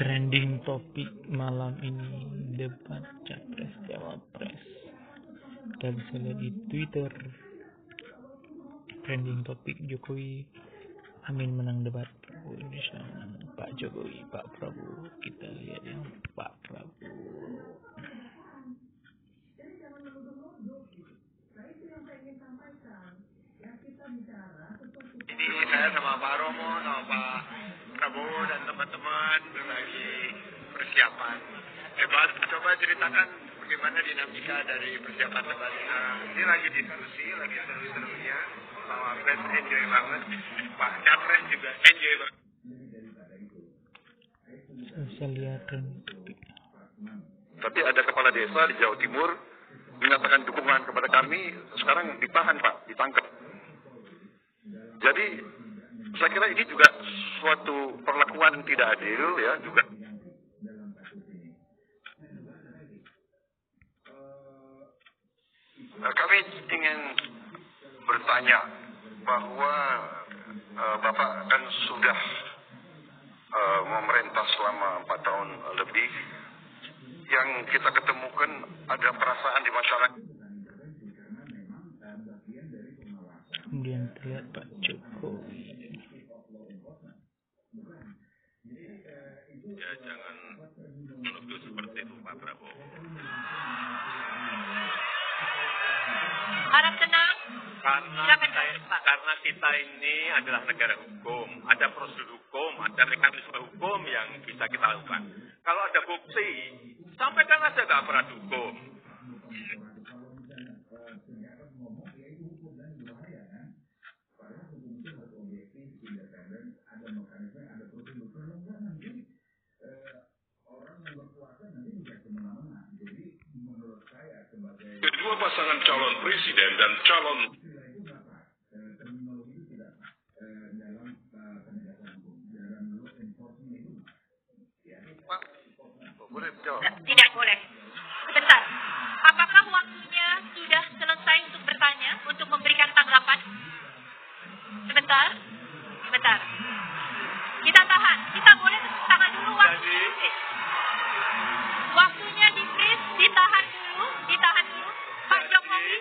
Trending topik malam ini debat capres cawapres. Kita bisa lihat di Twitter. Trending topik Jokowi Amin menang debat. Indonesia Pak Jokowi, Pak Prabowo. Kita lihat yang Pak Prabowo. Ini saya sama Pak Romo, sama Pak Prabowo dan teman-teman berbagi persiapan debat. Coba ceritakan bagaimana dinamika dari persiapan debat. Ini lagi diskusi, lagi seru-serunya. Pak Wapres enjoy banget, Pak Capres juga enjoy banget. Bisa lihat kan. Tapi ada kepala desa di Jawa Timur menyatakan dukungan kepada kami, sekarang ditahan Pak, ditangkap. Jadi saya kira ini juga suatu perlakuan tidak adil ya juga. Kami ingin bertanya bahwa Bapak kan sudah memerintah selama 4 tahun lebih. Yang kita ketemukan ada perasaan di masyarakat. Kemudian terlihat Pak Jokowi. Ya jangan menuduh seperti itu Pak Prabowo. Harap tenang. Karena kita ini adalah negara hukum, ada prosedur hukum, ada mekanisme hukum yang bisa kita lakukan. Kalau ada bukti, sampaikan aja ke aparat hukum. Kedua pasangan calon presiden dan calon Tidak boleh. Sebentar. Apakah waktunya sudah selesai untuk bertanya, untuk memberikan tanggapan? Sebentar. Kita tahan. Kita boleh tahan dulu waktunya. Waktunya di freeze, ditahan dulu. Pak Jokowi,